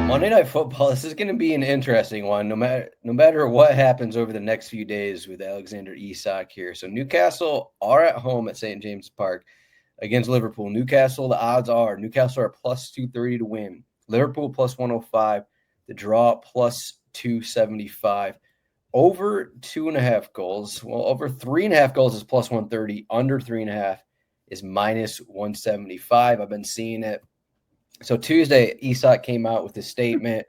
Monday Night Football, this is going to be an interesting one, no matter what happens over the next few days with Alexander Isak here. So Newcastle are at home at St. James Park against Liverpool. Newcastle, the odds are Newcastle are plus 230 to win. Liverpool plus 105. The draw plus 275. Over 2.5 goals. Well, over 3.5 goals is plus 130. Under 3.5 is minus 175. I've been seeing it. So Tuesday, Isak came out with a statement.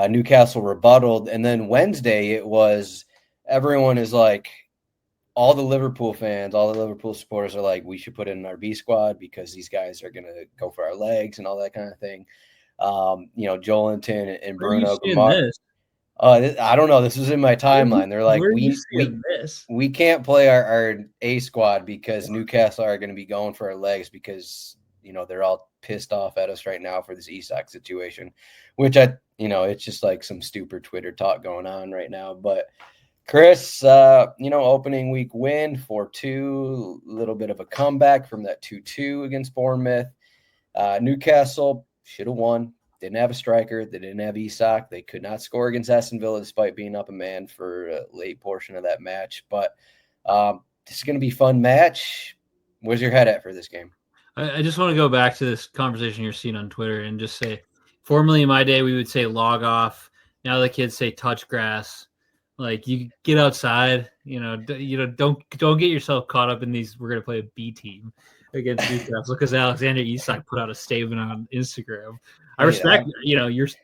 Newcastle rebutted. And then Wednesday, it was everyone is like, all the Liverpool fans, all the Liverpool supporters are like, we should put in our B squad because these guys are going to go for our legs and all that kind of thing. Joelinton and Bruno. I don't know. This was in my timeline. They're like, we can't play our A squad because Newcastle are going to be going for our legs because, they're all pissed off at us right now for this Isak situation, which it's just like some stupid Twitter talk going on right now. But Chris, opening week win 4-2, a little bit of a comeback from that 2-2 against Bournemouth. Newcastle should have won. Didn't have a striker. They didn't have Isak. They could not score against Aston Villa despite being up a man for a late portion of that match. But this is going to be a fun match. Where's your head at for this game? I just want to go back to this conversation you're seeing on Twitter and just say, formerly in my day, we would say log off. Now the kids say touch grass. Like, you get outside, don't get yourself caught up in these. We're going to play a B team against Newcastle because Alexander Isak put out a statement on Instagram. I respect,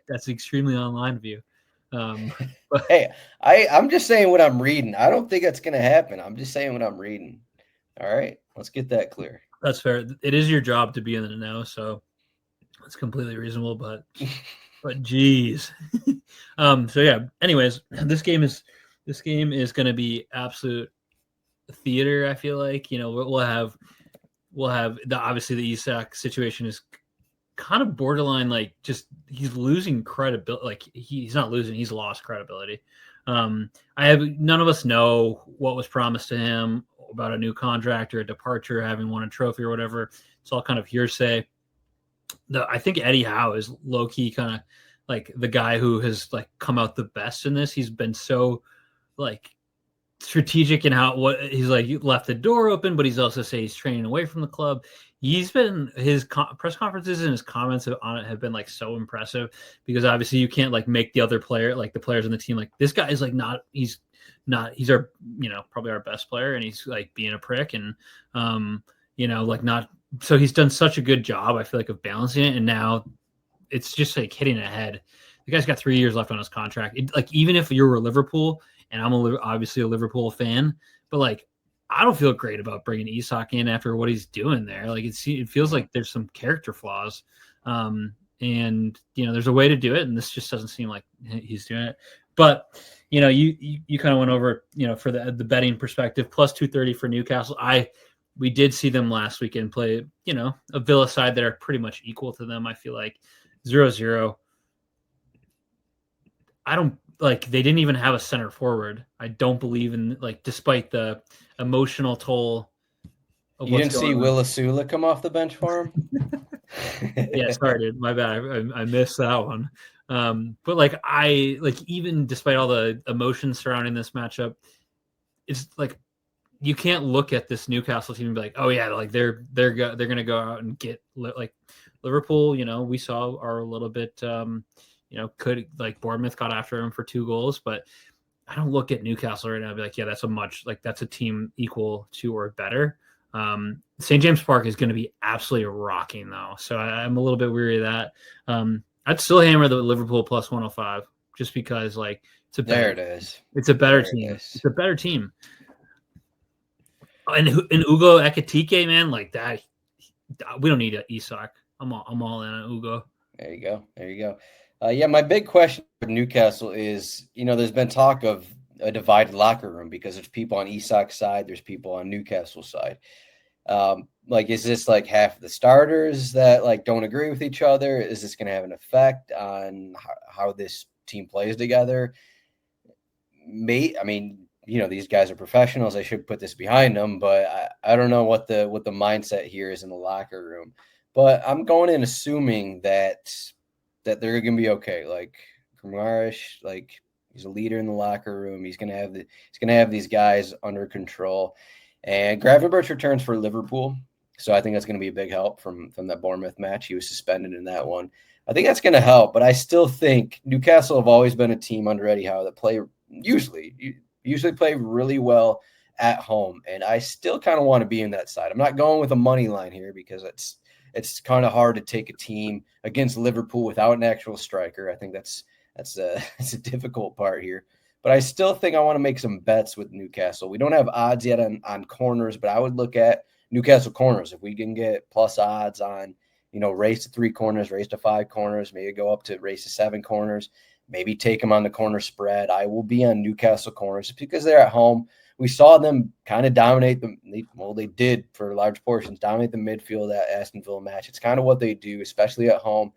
that's extremely online of you. But hey, I'm just saying what I'm reading. I don't think that's going to happen. I'm just saying what I'm reading. All right, let's get that clear. That's fair. It is your job to be in the know, so it's completely reasonable. But geez. So yeah. Anyways, this game is going to be absolute theater. I feel like we'll have obviously the Isak situation is kind of borderline, like, just he's losing credibility. Like, he's not losing, he's lost credibility. None of us know what was promised to him about a new contract or a departure, having won a trophy or whatever. It's all kind of hearsay. I think Eddie Howe is low key kind of like the guy who has like come out the best in this. He's been so like strategic in what he's like, left the door open, but he's also say he's training away from the club. His press conferences and his comments on it have been like so impressive because obviously you can't like make the other player, like the players on the team, like this guy is like he's our, probably our best player, and he's like being a prick and, so he's done such a good job, I feel like, of balancing it. And now it's just like hitting ahead. The guy's got 3 years left on his contract. Even if you're a Liverpool, and I'm obviously a Liverpool fan, but like, I don't feel great about bringing Isak in after what he's doing there. Like, it feels like there's some character flaws. And there's a way to do it, and this just doesn't seem like he's doing it. But you kind of went over, for the betting perspective, plus 230 for Newcastle. We did see them last weekend play, a Villa side that are pretty much equal to them. I feel like 0-0. They didn't even have a center forward. I don't believe in, like, despite the emotional toll. You didn't see Will Asula come off the bench for him? Yeah, sorry, dude. My bad. I missed that one. But even despite all the emotions surrounding this matchup, it's like you can't look at this Newcastle team and be like, oh yeah, like they're going to go out and get like Liverpool. We saw are a little bit, could, like, Bournemouth got after him for 2 goals, but I don't look at Newcastle right now and be like, yeah, that's a team equal to or better. St. James Park is going to be absolutely rocking though, so I'm a little bit weary of that. I'd still hammer the Liverpool plus 105 just because, like, it's a better team. It's a better team. And Ugo Ekitike, man, like that, we don't need an Isak. I'm all in on Ugo. There you go. Yeah, my big question for Newcastle is, there's been talk of a divided locker room because there's people on Isak's side, there's people on Newcastle's side. Is this like half of the starters that like don't agree with each other? Is this going to have an effect on how this team plays together? These guys are professionals. I should put this behind them, but I don't know what the mindset here is in the locker room. But I'm going in assuming that that they're going to be okay. Like Kamarish, like he's a leader in the locker room. He's going to have these guys under control. And Gravenberch returns for Liverpool, so I think that's going to be a big help from that Bournemouth match. He was suspended in that one. I think that's going to help, but I still think Newcastle have always been a team under Eddie Howe that usually play really well at home, and I still kind of want to be in that side. I'm not going with a money line here because it's kind of hard to take a team against Liverpool without an actual striker. I think that's a difficult part here. But I still think I want to make some bets with Newcastle. We don't have odds yet on corners, but I would look at Newcastle corners. If we can get plus odds on, race to 3 corners, race to 5 corners, maybe go up to race to 7 corners, maybe take them on the corner spread. I will be on Newcastle corners because they're at home. We saw them kind of dominate them. They did for large portions, dominate the midfield at Aston Villa match. It's kind of what they do, especially at home.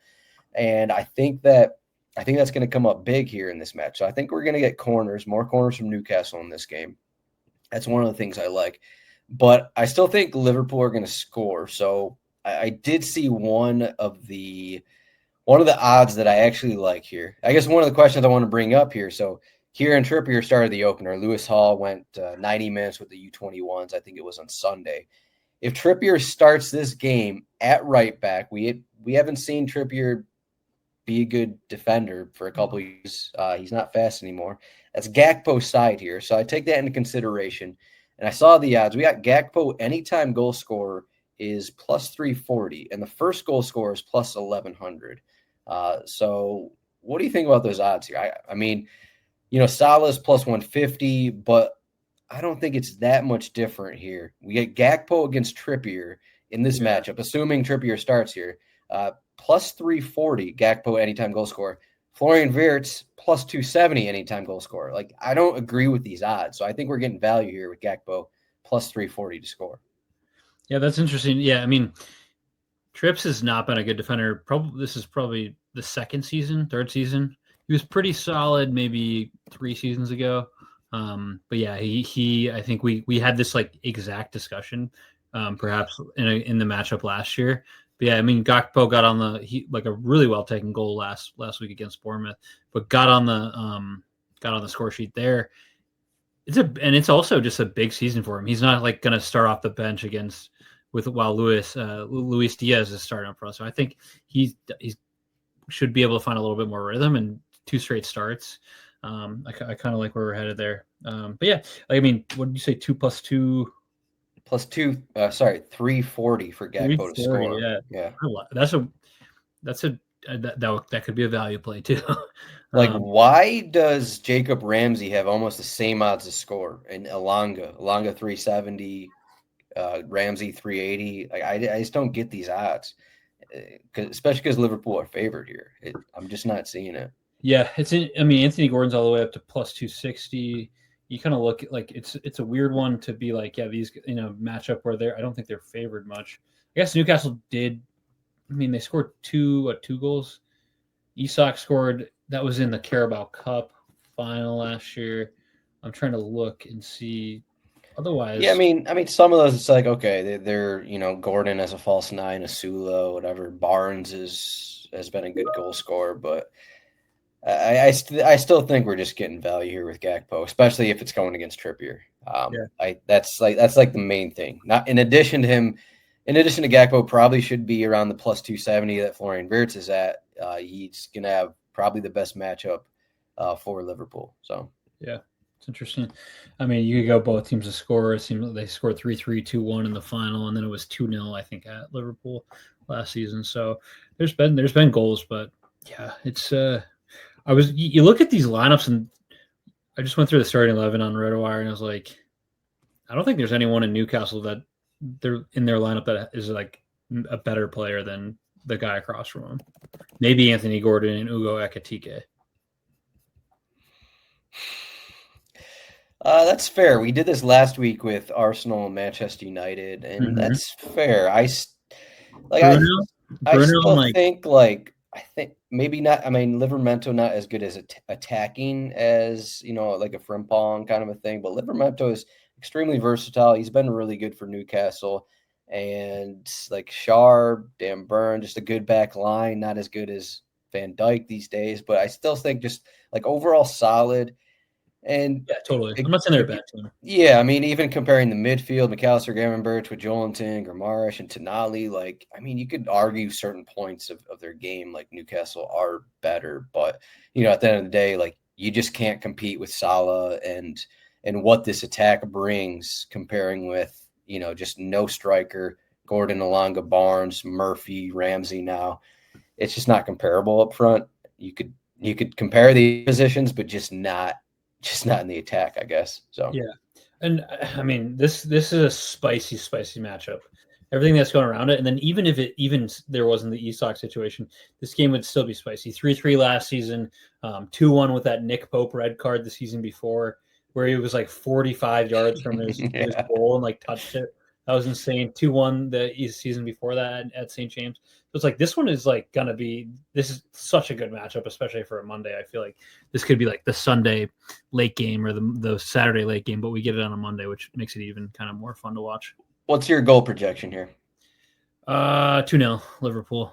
And I think that's going to come up big here in this match. So I think we're going to get more corners from Newcastle in this game. That's one of the things I like. But I still think Liverpool are going to score. So I did see one of the odds that I actually like here. I guess one of the questions I want to bring up here. So Kieran Trippier started the opener. Lewis Hall went 90 minutes with the U21s. I think it was on Sunday. If Trippier starts this game at right back, we haven't seen Trippier be a good defender for a couple of years. He's not fast anymore. That's Gakpo's side here. So I take that into consideration. And I saw the odds. We got Gakpo anytime goal scorer is plus 340, and the first goal scorer is plus 1100. So what do you think about those odds here? I mean, Salah's plus 150, but I don't think it's that much different here. We get Gakpo against Trippier in this matchup, assuming Trippier starts here. Plus 340 Gakpo anytime goal scorer. Florian Wirtz plus 270 anytime goal scorer. Like, I don't agree with these odds, so I think we're getting value here with Gakpo plus 340 to score. Yeah, that's interesting. Yeah, I mean, Trips has not been a good defender. This is probably the third season. He was pretty solid maybe 3 seasons ago. But yeah, I think we had this like exact discussion, perhaps in the matchup last year. But yeah, I mean, Gakpo got on a really well taken goal last week against Bournemouth, but got on the score sheet there. It's also just a big season for him. He's not like going to start off the bench while Luis Diaz is starting up front. So I think he should be able to find a little bit more rhythm and 2 straight starts. I kind of like where we're headed there. But yeah, I mean, what did you say? 2 plus 2 plus 2. 340 for Gakpo to score. Yeah. That could be a value play too. Why does Jacob Ramsey have almost the same odds to score? And Elanga 370, Ramsey 380. Like I just don't get these odds, especially because Liverpool are favored here. I'm just not seeing it. Yeah, Anthony Gordon's all the way up to plus 260. You kind of look at like it's a weird one to be like, yeah, these matchup where I don't think they're favored much. I guess Newcastle did. I mean, they scored 2 goals. Isak scored. That was in the Carabao Cup final last year. I'm trying to look and see. Otherwise, yeah, I mean, some of those it's like okay, they're Gordon as a false 9, Asula, whatever. Barnes has been a good goal scorer, but I still think we're just getting value here with Gakpo, especially if it's going against Trippier. That's like the main thing. Not in addition to him. In addition to Gakpo, probably should be around the plus 270 that Florian Wirtz is at. He's going to have probably the best matchup for Liverpool. So yeah, it's interesting. I mean, you could go both teams to score. It seems like they scored 3-3, 2-1 in the final, and then it was 2-0, I think, at Liverpool last season. So there's been goals, but yeah, it's you look at these lineups, and I just went through the starting 11 on RotoWire, and I was like, I don't think there's anyone in Newcastle that they're in their lineup that is like a better player than the guy across from him. Maybe Anthony Gordon and Ugo Ekitike. That's fair. We did this last week with Arsenal and Manchester United, and that's fair. I still think maybe not. I mean, Livramento not as good as attacking as like a Frimpong kind of a thing, but Livramento is extremely versatile. He's been really good for Newcastle, and like Sharp, Dan Burn, just a good back line. Not as good as Van Dijk these days, but I still think just like overall solid. And Yeah, totally. I'm not saying they're a bad team. Yeah, I mean, even comparing the midfield, McAllister, Gammon-Birch with Joelinton, Gramarish, and Tonali, like, I mean, you could argue certain points of their game, like Newcastle, are better. But, at the end of the day, like, you just can't compete with Salah and what this attack brings comparing with, just no striker, Gordon, Alonga, Barnes, Murphy, Ramsey now. It's just not comparable up front. You could compare the positions, but just not in the attack, I guess. So yeah, and I mean this is a spicy matchup. Everything that's going around it, and then even if there wasn't the Isak situation, this game would still be spicy. 3-3 last season, 2-1 with that Nick Pope red card the season before, where he was like 45 yards from his goal and like touched it. That was insane. 2-1 the season before that at St. James. So it's like this one is like gonna be. This is such a good matchup, especially for a Monday. I feel like this could be like the Sunday late game or the Saturday late game, but we get it on a Monday, which makes it even kind of more fun to watch. What's your goal projection here? 2-0 Liverpool.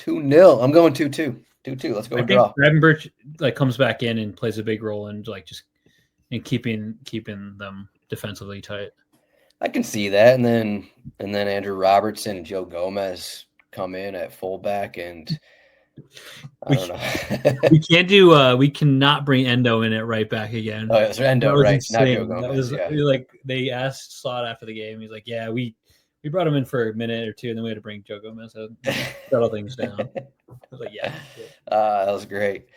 2-0. I'm going 2-2. 2-2. Let's go draw. Gravenberch like comes back in and plays a big role in like just in keeping them defensively tight. I can see that, and then Andrew Robertson and Joe Gomez come in at fullback, and I don't know. We cannot bring Endo in at right back again. Oh, it's Endo, right? Not Joe Gomez. That was like they asked Slot after the game. He's like, "Yeah, we brought him in for a minute or two, and then we had to bring Joe Gomez to settle things down." I was like, "Yeah." That was great.